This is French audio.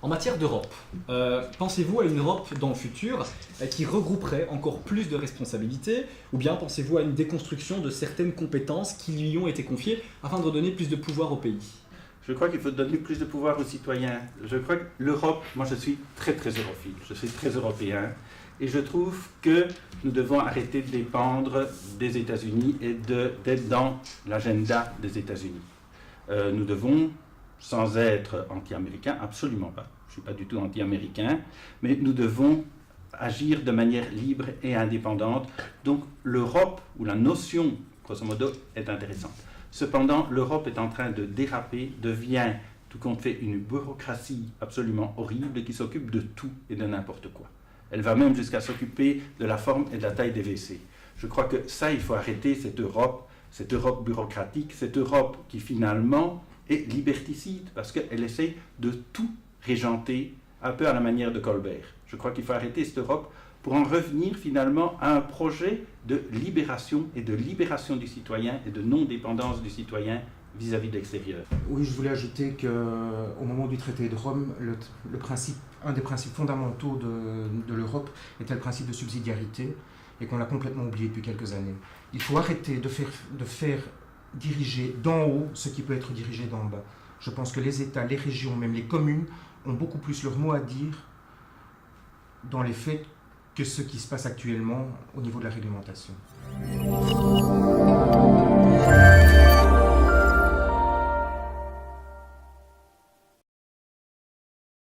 En matière d'Europe, pensez-vous à une Europe dans le futur qui regrouperait encore plus de responsabilités, ou bien pensez-vous à une déconstruction de certaines compétences qui lui ont été confiées afin de redonner plus de pouvoir au pays? Je crois qu'il faut donner plus de pouvoir aux citoyens. Je crois que l'Europe, moi je suis très europhile, je suis très européen, et je trouve que nous devons arrêter de dépendre des États-Unis et d'être dans l'agenda des États-Unis. Nous devons, sans être anti-américains, absolument pas, je ne suis pas du tout anti-américain, mais nous devons agir de manière libre et indépendante. Donc l'Europe, ou la notion, grosso modo, est intéressante. Cependant, l'Europe est en train de déraper, devient, tout compte fait, une bureaucratie absolument horrible qui s'occupe de tout et de n'importe quoi. Elle va même jusqu'à s'occuper de la forme et de la taille des WC. Je crois que ça, il faut arrêter cette Europe bureaucratique, cette Europe qui finalement est liberticide, parce qu'elle essaie de tout régenter, un peu à la manière de Colbert. Je crois qu'il faut arrêter cette Europe pour en revenir finalement à un projet de libération et de libération du citoyen et de non-dépendance du citoyen vis-à-vis de l'extérieur. Oui, je voulais ajouter qu'au moment du traité de Rome, un des principes fondamentaux de l'Europe était le principe de subsidiarité et qu'on l'a complètement oublié depuis quelques années. Il faut arrêter de faire diriger d'en haut ce qui peut être dirigé d'en bas. Je pense que les États, les régions, même les communes ont beaucoup plus leur mot à dire dans les faits que ce qui se passe actuellement au niveau de la réglementation.